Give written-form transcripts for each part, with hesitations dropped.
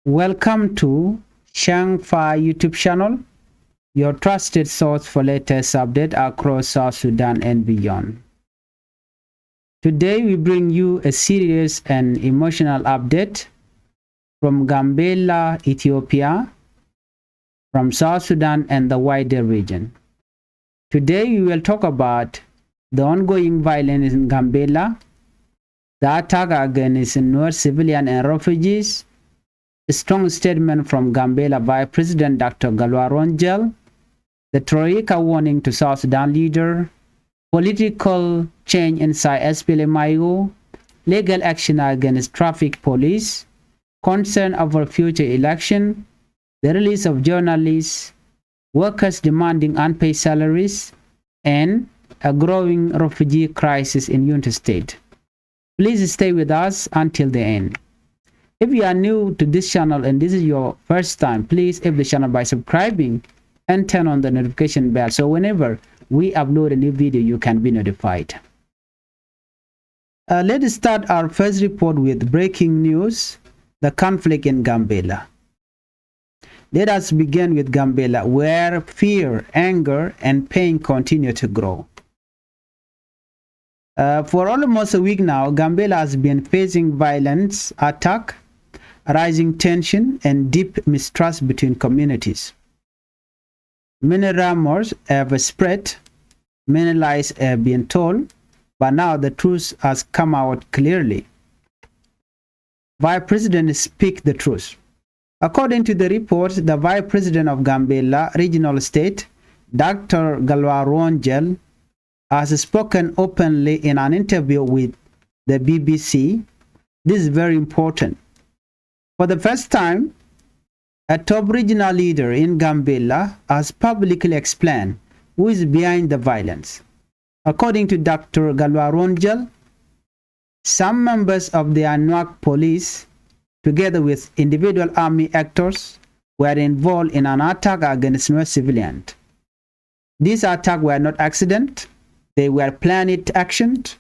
Welcome to Changfied YouTube channel, your trusted source for latest update across South Sudan and beyond. Today we bring you a serious and emotional update from Gambella, Ethiopia, from South Sudan and the wider region. Today we will talk about the ongoing violence in Gambella, the attack against North civilian and refugees, a strong statement from Gambella Vice President Dr. Galwa Ronjel, the Troika warning to South Sudan leader, political change inside SPLMIO, legal action against traffic police, concern over future election, the release of journalists, workers demanding unpaid salaries, and a growing refugee crisis in Unity State. Please stay with us until the end. If you are new to this channel and this is your first time, please help the channel by subscribing and turn on the notification bell so whenever we upload a new video, you can be notified. Let us start our first report with breaking news, the conflict in Gambella. Let us begin with Gambella, where fear, anger, and pain continue to grow. For almost a week now, Gambella has been facing violence, attack, rising tension, and deep mistrust between communities. Many rumors have spread, many lies have been told, but now the truth has come out clearly. Vice President speak the truth. According to the report, the Vice President of Gambella Regional State, Dr. Galwa Ronjel, has spoken openly in an interview with the BBC. This is very important. For the first time, a top regional leader in Gambella has publicly explained who is behind the violence. According to Dr. Galwa Ronjel, some members of the Anuak police, together with individual army actors, were involved in an attack against North civilians. These attacks were not accident, they were planned actions.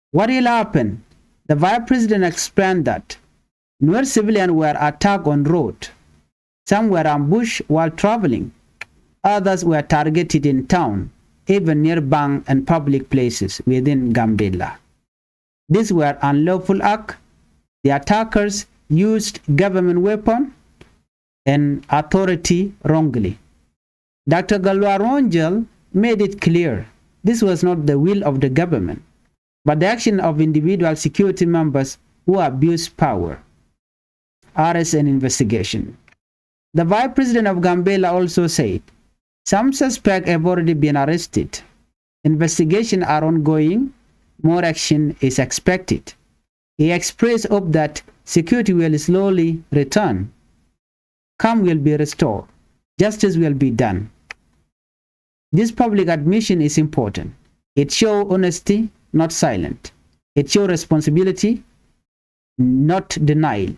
What will happen? The Vice President explained that North civilians were attacked on road. Some were ambushed while traveling. Others were targeted in town, even near bank and public places within Gambella. These were unlawful acts. The attackers used government weapons and authority wrongly. Dr. Galwa Ronjel made it clear this was not the will of the government, but the action of individual security members who abused power. Arrest and investigation. The Vice President of Gambella also said some suspects have already been arrested. Investigations are ongoing. More action is expected. He expressed hope that security will slowly return. Calm will be restored. Justice will be done. This public admission is important. It shows honesty, not silence. It shows responsibility, not denial.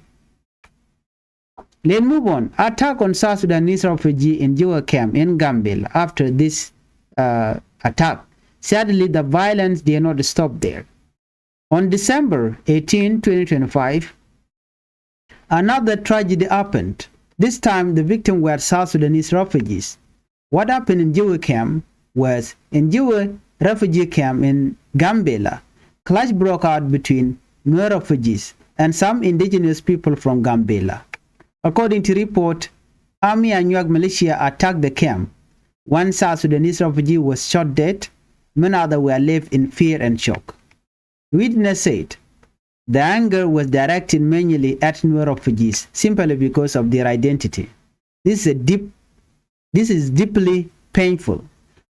Let's move on. Attack on South Sudanese refugee in Jiwa camp in Gambella. After this attack, sadly the violence did not stop there. On December 18, 2025, another tragedy happened. This time the victims were South Sudanese refugees. What happened in Jiwa camp was in Jiwa refugee camp in Gambella, clash broke out between Nuer refugees and some indigenous people from Gambella. According to report, Army and Anuak militia attacked the camp. One South Sudanese refugee was shot dead. Many others were left in fear and shock. Witness said the anger was directed mainly at Nuer refugees simply because of their identity. This is deeply painful.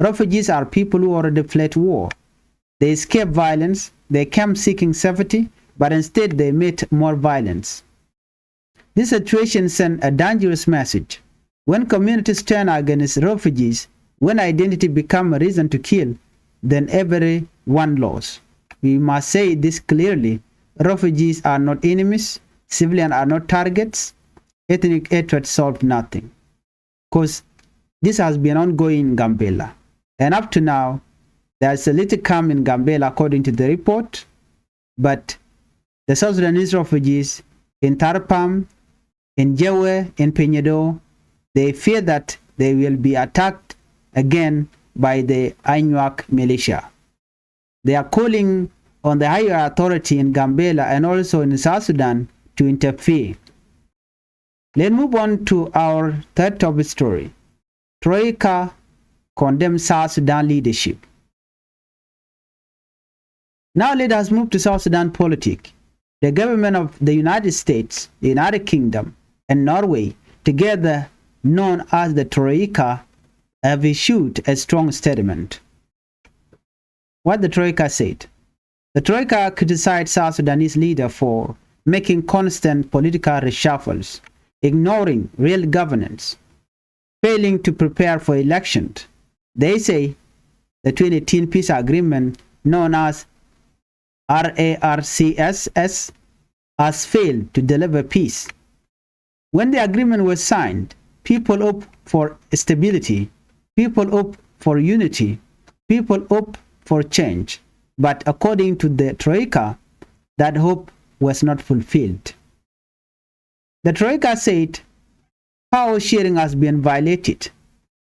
Refugees are people who already fled war. They escaped violence, they came seeking safety, but instead they met more violence. This situation sent a dangerous message. When communities turn against refugees, when identity becomes a reason to kill, then everyone loses. We must say this clearly. Refugees are not enemies, civilians are not targets. Ethnic hatred solves nothing. Because this has been ongoing in Gambella. And up to now, there's a little calm in Gambella according to the report, but the South Sudanese refugees in Tarpam, in Jewe, in Peñedo. They fear that they will be attacked again by the Anuak militia. They are calling on the higher authority in Gambella and also in South Sudan to interfere. Let's move on to our third topic story. Troika condemns South Sudan leadership. Now let us move to South Sudan politics. The government of the United States, the United Kingdom, and Norway, together known as the Troika, have issued a strong statement. What the Troika said. The Troika criticized South Sudanese leader for making constant political reshuffles, ignoring real governance, failing to prepare for elections. They say the 2018 peace agreement, known as RARCSS, has failed to deliver peace. When the agreement was signed, people hoped for stability, people hoped for unity, people hoped for change. But according to the Troika, that hope was not fulfilled. The Troika said power sharing has been violated.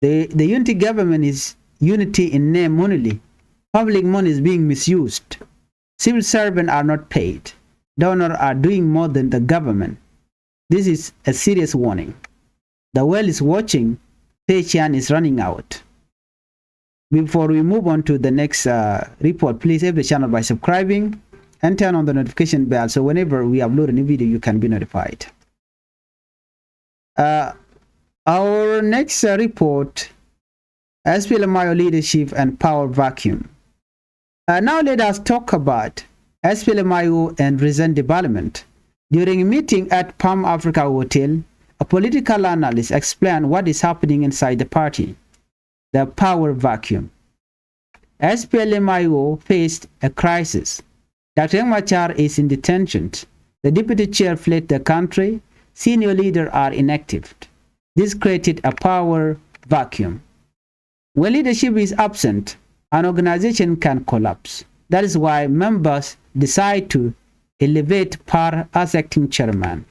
The unity government is unity in name only. Public money is being misused. Civil servants are not paid. Donors are doing more than the government. This is a serious warning. The world is watching. Patience is running out. Before we move on to the next report, please help the channel by subscribing and turn on the notification bell so whenever we upload a new video, you can be notified. Our next report, SPLMIO leadership and power vacuum. Now let us talk about SPLMIO and recent development. During a meeting at Palm Africa Hotel, a political analyst explained what is happening inside the party. The power vacuum. SPLMIO faced a crisis. Dr. MACHAR is in detention. The deputy chair fled the country. Senior leaders are inactive. This created a power vacuum. When leadership is absent, an organization can collapse. That is why members decide to elevate Par as acting chairman.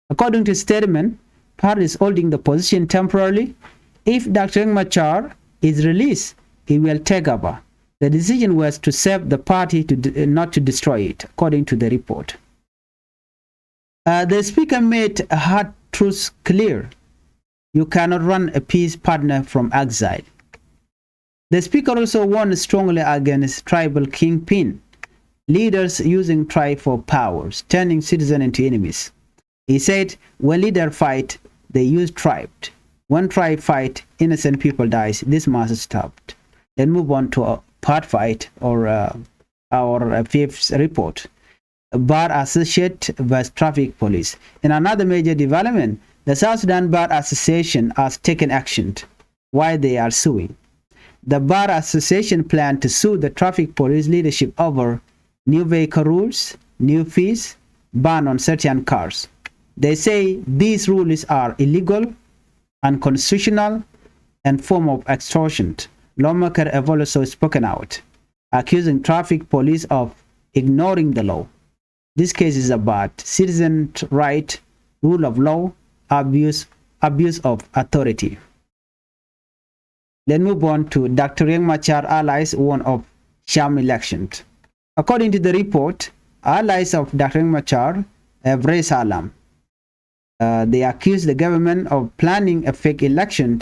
According to statement, Par is holding the position temporarily. If Dr. MACHAR is released, he will take over. The decision was to save the party, not to destroy it, according to the report. The speaker made a hard truth clear. You cannot run a peace partner from exile. The speaker also warned strongly against tribal kingpin, leaders using tribe for powers, turning citizens into enemies. He said, when leaders fight, they use tribe. When tribe fight, innocent people dies. This must stop. Then move on to a part fight or our fifth report. Bar Associate vs Traffic Police. In another major development, the South Sudan Bar Association has taken action. Why they are suing? The Bar Association planned to sue the traffic police leadership over new vehicle rules, new fees, ban on certain cars. They say these rules are illegal, unconstitutional, and form of extortion. Lawmakers have also spoken out, accusing traffic police of ignoring the law. This case is about citizen right, rule of law, abuse of authority. Let's move on to Dr. MACHAR allies warn of SHAM elections. According to the report, allies of Dr. MACHAR have raised alarm. They accuse the government of planning a fake election.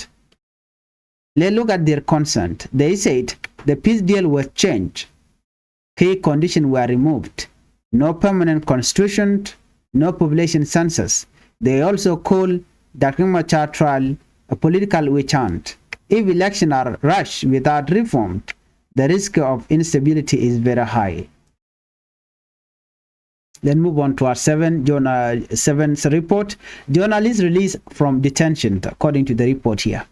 Let's look at their concern. They said the peace deal was changed. Key conditions were removed. No permanent constitution, no population census. They also call Dr. MACHAR trial a political witch hunt. If elections are rushed without reform, the risk of instability is very high. Then move on to our seventh report. Journalist released from detention, according to the report here.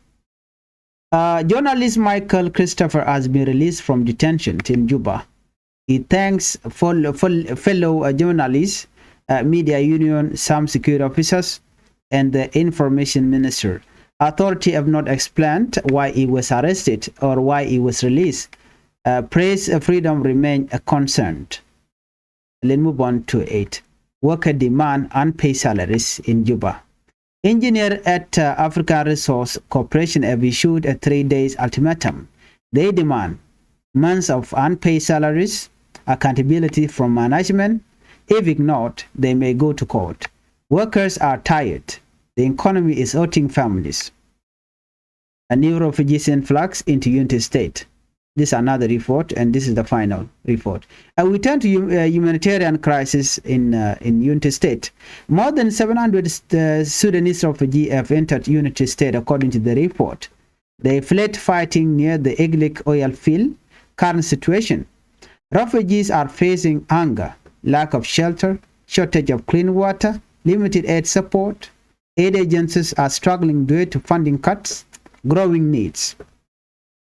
Journalist Michael Christopher has been released from detention in Juba. He thanks fellow journalists, media union, some security officers, and the information minister. Authorities have not explained why he was arrested or why he was released. Press freedom remains a concern. Let's move on to 8. Worker demand unpaid salaries in Juba. Engineers at Africa Resource Corporation have issued a 3-day ultimatum. They demand months of unpaid salaries, accountability from management. If ignored, they may go to court. Workers are tired. The economy is hurting families. A new refugees influx into Unity State. This is another report, and this is the final report. We turn to humanitarian crisis in Unity State. More than 700 Sudanese refugees have entered Unity State, according to the report. They fled fighting near the Eglik oil field. Current situation: refugees are facing hunger, lack of shelter, shortage of clean water, limited aid support. Aid agencies are struggling due to funding cuts, growing needs.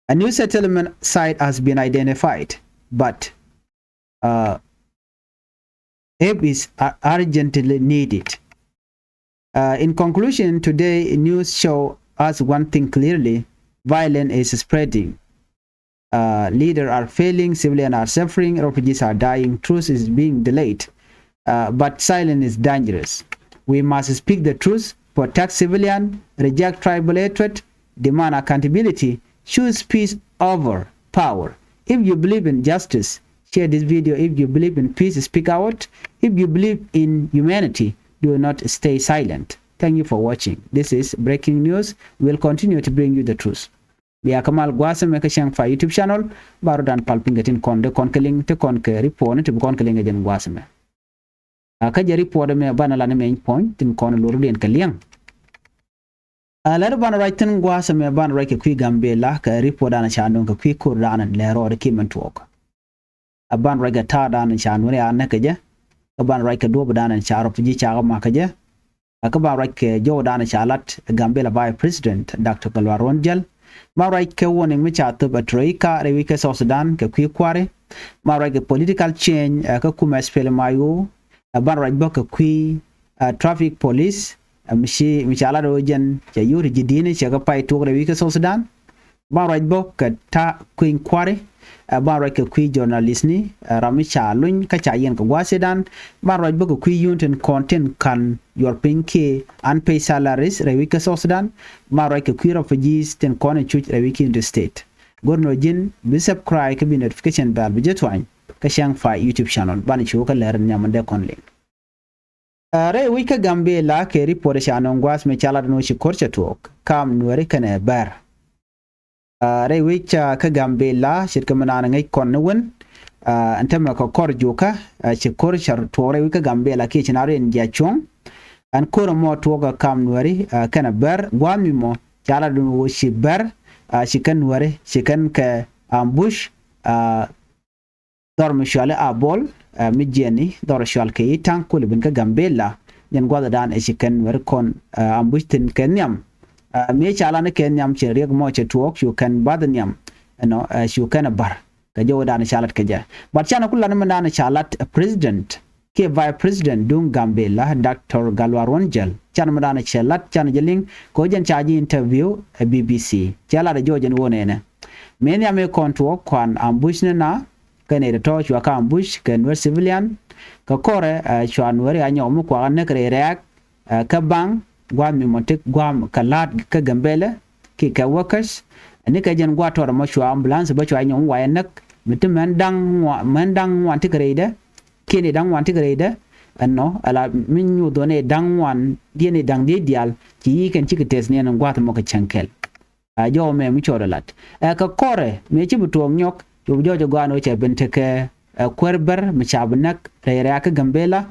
A new settlement site has been identified, but help is urgently needed. In conclusion, today news show us one thing clearly: violence is spreading. Leaders are failing, civilians are suffering, refugees are dying, truth is being delayed. But silence is dangerous. We must speak the truth, protect civilians, reject tribal hatred, demand accountability, choose peace over power. If you believe in justice, share this video. If you believe in peace, speak out. If you believe in humanity, do not stay silent. Thank you for watching. This is breaking news. We'll continue to bring you the truth. Biya kamal gwasa me ka Changfied YouTube channel baro dan palpingatin konde konkeling te konke report te konkeling ajen gwasa me. Ka je report me bana la ne main point tin kon loro den kaliang. La bana right tin gwasa me bana right ke Gambella ka report dana chandon ka kur dana le ro de kimen talk. Ban right ga ta dana chandon ya ne ka je. Ka ban right ka do dana charo piji chaga ma ka je. Ka ban right ke jo dana chalat Gambella Vice President Dr. Galwaron Jal. Marai ke warning me chat ba troika rewi ke South Sudan ke kware marai ke political change ka kuma spell mayo ban right ba ke traffic police mishala do jen ke yuri jidine che ka pai to rewi ke South Sudan marai ba ke ta kware ban right ke journalist ni rami chalun ka chayen ka wasedan ban right ba ke unit content kan your pinky unpaid salaries rewi ke South Sudan marai ke refugees ten kone chuch rewi ke in the state gorno jin bi subscribe ke bi notification bell bi jetwany ka Changfied YouTube channel bani chu ka ler nyamande konle rewi ke Gambella ke report channel ngwas me chala no chi korcha talk kam nuare kana bar rewi cha ke Gambella shirka manana ngai konne won antama ka korjuka chi korcha to rewi ke Gambella ke chinare ndia chong an koro mo toga kam nuari kana ber gwami mo chala dun wo shi ber shi kan nuari shi kan ka ambush dor mishale abol mijeni dor shal ke tan kul bin ka Gambella nyen gwada dan shi kan nuari kon ambush tin kenyam me chala ne kenyam che reg mo che tuok you kan badanyam no shu kan bar ka jo dan shalat ka ja bat chana kullan man dan shalat president ke Vice President dung Gambella Dr. Galwaron Jal chan madana chelat chan jeling ko jen chaji interview a BBC chala da jojen wonene men ya me kontu kwan ambush na kane da to chwa ka ambush ken wer civilian ka kore chwan wer ya nyom ko ne kre reak ka bang gwam mi motek gwam kalat ka Gambella ki ka workers ne ka jen gwa to ma chwa ambulance ba chwa nyom wa nak mitum man dang wan tikreide kene dang wan tigrede anno ala minyu done dang wan diene dang de dial ki ken chiktes ne nan gwata mo ka chankel a jo me mi chodolat ka kore me chi buto nyok jo gwano che bente ke kwerber mi chabnak reya ka Gambella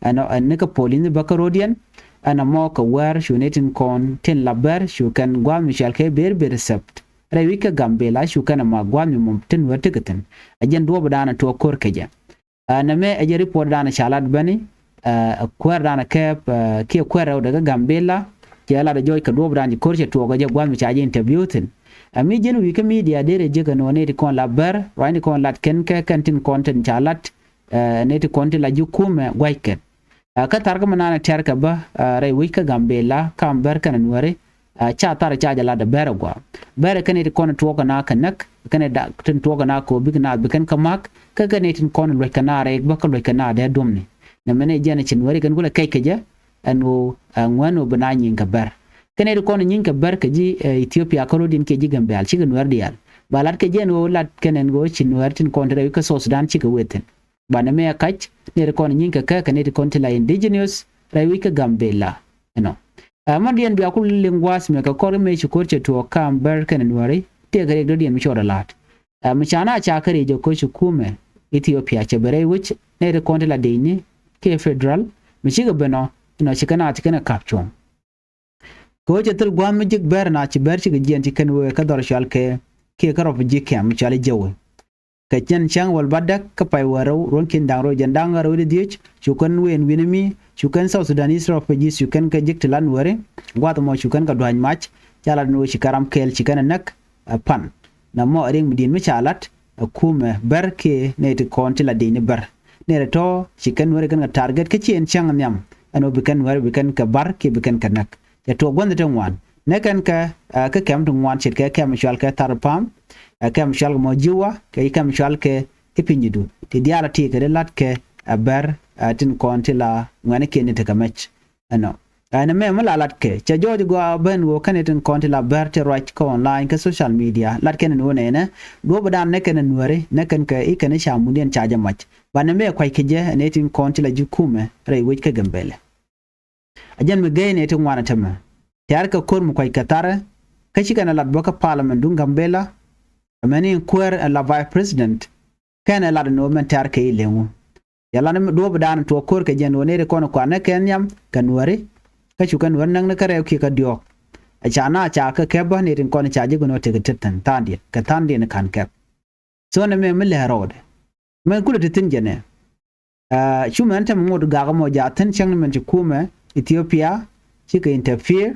ano ne ka polin bakarodian ana mo ka wer shunetin kon ten laber shu kan gwa mi shalke ber recept rewi ka Gambella shu kan ma gwa mi mum ten wertikaten ajen do badana to kor keja name a report dana chalat bani kwer dana kep ke kwera daga Gambella jala da joy ka do brandi korche to ga gwam chaji interview tin ami jenu wi ka media dere je ga no ne kon labar wani kon lat ken ke kantin content chalat ne ti content la jukume waiket ka targa manana terka ba rai wi ka Gambella kam ber kan nuare cha tar cha jala da ber gwa ber kan ne kon to ga na kanak kan da tin to ga na ko big na bikan kamak ka ganetin kon lo kana re ba ka lo kana da domni na mene jana chin wari kan kula kai kaje anu ngwano bana nyin ka bar kene ko nyin ka bar ka ji Ethiopia ko din ke ji Gambella chi kan war dial balat ke jeno lat kenen go chin war tin kontra ka South Sudan chi ka weten bana me kach ne ko nyin ka ka ne ko la indigenous rai ka Gambella mandian bi akul lingwas me ka kor me chi korche to kam bar kenen wari te gare do dian mi chora lat mchana cha kare je ko kume Ethiopia che bare which ne ko la dini ke federal mi chi ga beno chikana tikana kapchon ko je tul gwam jik ber na ci ber ci ga jenti kan we ka dor shal ke karof jikam chale jawe ka chen chang wal badak ka pai waro ronkin dangro jandanga ro diich chukan wen winimi chukan South Sudanese refugees chukan ka jik tilan wore gwat mo chukan ka dwan match chala no shikaram kel chikana nak pan na mo ring midin mi chalat kume ber ke ne ti konti la dini ber ne to chikan wore kan target ka chen chang nyam ano bikan war bikan ka bar ke bikan kanak ya to gonda tan wan nekan ka kam dum wan chit ka kam shal ka tarpam kam shal mo jiwa ka kam shal ke ipinyidu ti diala ti ka lat ke bar tin konti la ngane ke ne ta kamach ano ana me mala lat ke cha joji go ben go kan tin konti la bar te right ko online ka social media lat ken no ne ne do badan ne ken nuare nekan ka ikane shamunden cha jamach bana me kwai keje ne tin konti la jukume rai wich ka Gambella ajan me gay ne tin wana tama yar ka kor mu kwai katara ka shi kana lat boka parliament dun Gambella amani kwer la vice president kana lat no men tar ka ilengu yalla ne do badan to kor ka jen woni re kono kwana kenyam kanwari ka chukan wannan na kare ki ka diok achana cha ka keba ne tin kono chaje gono te tetan tandi ka tandi ne kan kep so ne me le road men kula tin jene shuman tam ngod ga mo ja tan chang men ti kuma Ethiopia chi ka interfere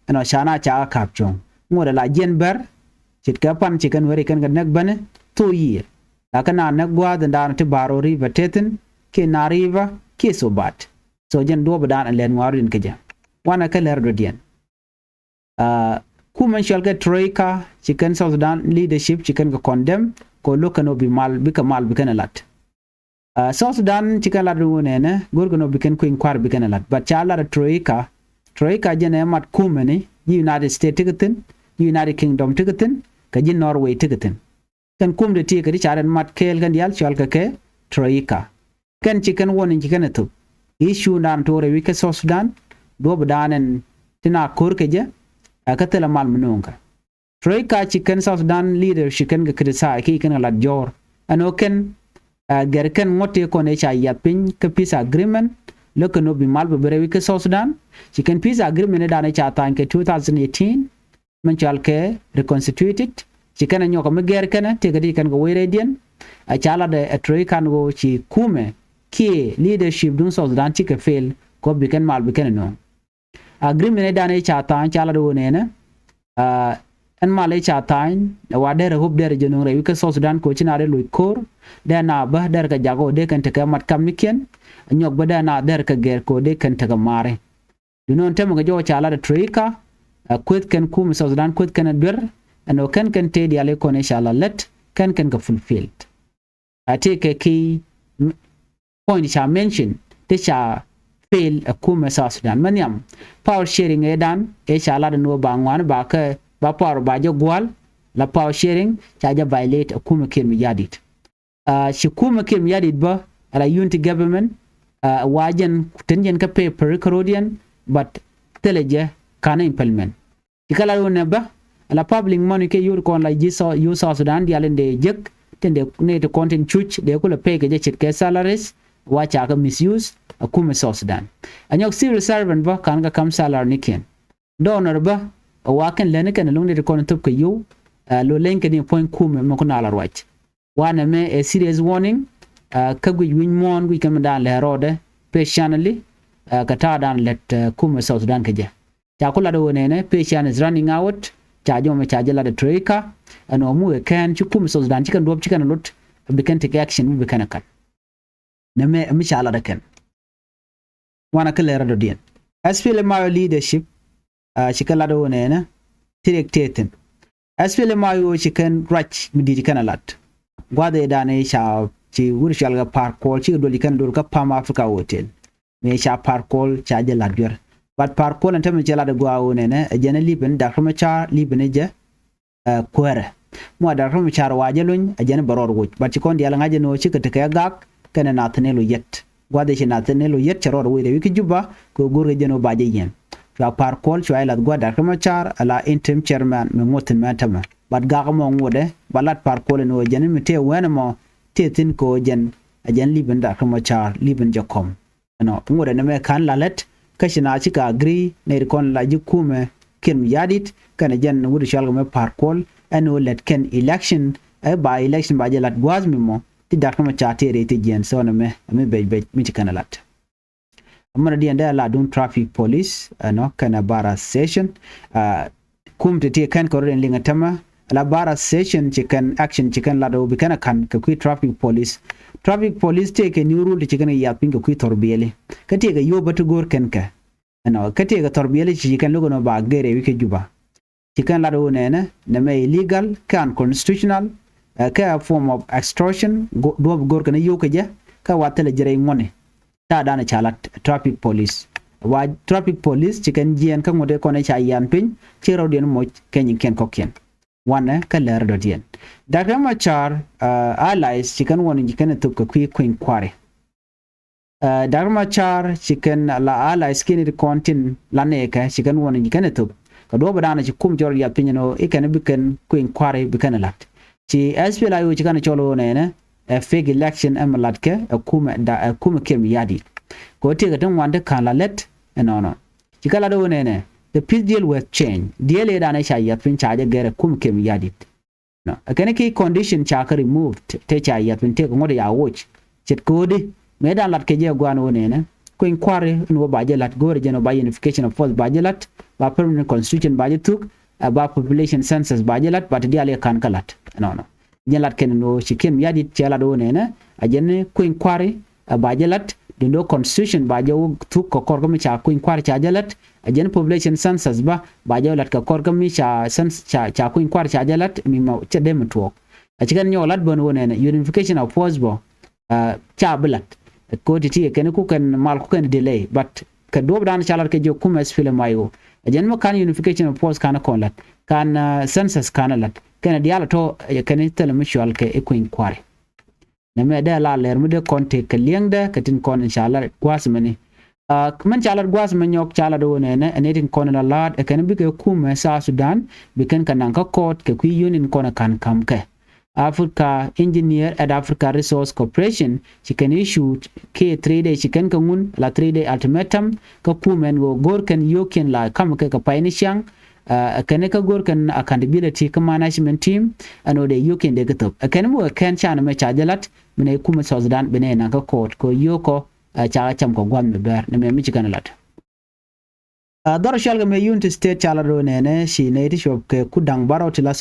ana shana cha kapchong ngod la jen ber chit ka pan chikan wari kan nak bane to yi la kana nak gwa dan ti baro river teten ke na river ke so bat so jen do badan len warin ke ja wana ka ler do dien kuma shal ka troika chikan South Sudan leadership chikan ka condemn ko lokano bi mal bi ka mal bi kana lat South Sudan chikan lat wone ne gorgono bi kan queen kwar bi kana lat but chala troika jene mat kuma ni United States tigatin United Kingdom tigatin ka jin Norway tigatin kan kum de ti ka di charan mat kel kan yal chal ka ke troika kan chikan woni chikan to issue nan to re wika South Sudan do badanen tina kor ke je akatela mal munonka troika chikan South Sudan leadership kan ga kritisa ki kan la jor anoken gerkan ngote ko ne cha yapin ka peace agreement lokano bi mal be wika South Sudan chikan peace agreement da ne cha tan ke 2018 man chal ke reconstituted chikan nyo ko meger kana te gadi kan go were dien a chala de troika go chi kume ki leadership dun South Sudan chi ka fail ko bi kan mal bi kan no agreement da ne cha tan chala do ne na an male cha tan wa der hob der jeno re wika South Sudan ko china re lui kor da na ba der ka jago de kan te ka mat kam niken nyok ba da na der ka ger ko de kan te ka mare dunon tem ga jo chala de troika kwet kan kum South Sudan kwet kan ber ano kan te di ale ko ne inshallah let kan ka fulfilled atake ki point cha mention te cha fail kum South Sudan maniam power sharing edan inshallah no bangwan ba ka ba power ba jo gwal la power sharing cha ja violate kum kem yadit shi kum kem yadit ba ala unity government wajen tenjen ka paper Carodian but teleje kana implement ikala wona ba la public money ke yur kon la jiso yu South Sudan di alende jek tende ne to content chuch de ko la pay ke chit ke salaries wacha ka misuse akuma South Sudan anyok civil servant ba kan ga kam salary niken donor ba waken lene kan long ne to kon top ke yu lo lenke ni point kuma mo ko na la wach wana me a serious warning ka gwi win mon gwi kam dan le rode patiently ka ta dan let kuma South Sudan ke je ta kula do ne patient is running out chajo me chajela de troika ano mu kan chukum South Sudan chikan dob chikan lot be kan take action be kan kat na me mishala da kan wana kala do dien SPL my leadership chikala do ne na directeten SPL my chikan rach midi kan lat gwade da ne sha chi wurshal ga park ko chi do likan do ka pam Africa hotel me cha parkol cha je ladwer but parkol ante me chala de gwa wonene jene liben da kuma cha liben je kwere mo da kuma cha waje lun jene baror wuj but kon dia ngaje no ci kete ka gak kana natnelo yet gwade ci natnelo yet charor wuj de wiki juba ko gorge jeno baje yen fa parkol cho ila gwada kuma cha ala interim chairman me ngotin matama but gak mo ngode balat parkol no jene mete wenamo tetin ko jen liben da kuma cha liben jakom no ngode ne me kan lalet kashina chika agree ne kon la jikume ken yadit kana jen wudu shalga me parkol eno let ken election by election ba jelat gwaz mimo ti da kuma cha tere ti jen so ne me be mi kana lat amara di anda la dun traffic police no kana bara session kumte ti kan ko ren linga tama la bara session chicken action chicken la do bikana kan ka kui traffic police take a new rule chicken ya pinga kui torbiyele kati ga yo batu gor kenka no kati ga torbiyele chicken logo no ba gere wike juba chicken la do ne me illegal kan constitutional ka form of extortion do gor kana yo kaje ka watale jere ngone ta dana chalat traffic police chicken jien ka ngode ko ne cha yan pin chiro den mo kenyin ken kokien wana kaler dodien daga MACHAR allies chicken woni chicken to ko queen kware daga MACHAR chicken la allies kinit kontin laneka chicken woni chicken to ko do badana ci kum jor ya pinyano ikene biken queen kware biken lat ci SPLA yo chicken cholo ne fake election amalatke kuma kem yadi ko tiga tan wanda kala let no chikala do ne the peace deal with change deal da na sha pin charge gere kum kem yadit no akene ki condition cha ka removed te cha pin te ngode ya watch chet kodi me da lat ke je gwano ne ko inquiry no ba je lat gore je no ba unification of force ba je lat ba permanent constitution ba je tuk ba population census ba je lat ba te ale kan kalat no nyalat ken no chikem yadit chala do ne ajene ko inquiry ba je lat do constitution ba je tuk ko korgo mi cha ko inquiry cha jalat ajen population census ba jawlat ka korga mi cha cha ko inquire cha jalat mi ma cha dem to a cikin nyolat bon wona unification of force bo cha blat ko titi ken ku kan mal ku kan delay but ka do dan chalar ke jo kuma sfile mayo ajen mo kan unification of force kana konlat kan census kana lat kan diala to kan telemutual ke ko inquire na me da la ler mu de konte ke liengda katin kon inshallah kwasmani man chalar gwas manyok chala do ne netin kona lad e kan bi ke kuma South Sudan bi kan kanan ka court ke ku union kona kan kam ke Africa Engineer and Africa Resource Corporation she can issue ke 3-day she can kangun la 3-day ultimatum ka kuma go gor kan yoken la kam ke ka painishang kan ka gor kan accountability ka management team ano de yoken de gatop kan mo kan chana me chajalat mine kuma South Sudan bene nan ka court ko yoko cha cham ko gwam ber ne me michigan lat dar shalga me unit state chala do ne shi ne ti shop ke kudang baro tila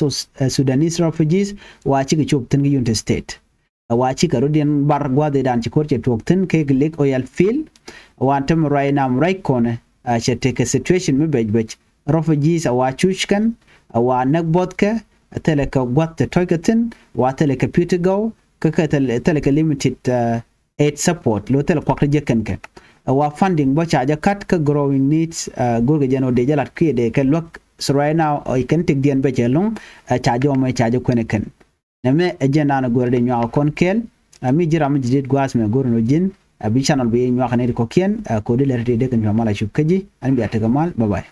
Sudanese refugees wa chi ke chop tin unit state wa chi ka rodien bar gwade dan chi korche tok tin ke lake oil field wa tem right now right corner che take situation me bej refugees wa chushkan wa nagbotke teleka gwatte toykatin wa teleka putigo ka teleka limited aid support lo tel kwak je kenke wa funding bo charge kat ka growing needs gurga jeno de jalat ki de ke lok so right now I can take dien be jelong charge o mai charge ko ne ken neme ejena na gorde nyaa kon kel mi jiram jidit gwas me gorno jin bi channel be nyaa khane ko ken ko de lerte de ken mala shub kaji an bi atagamal bye bye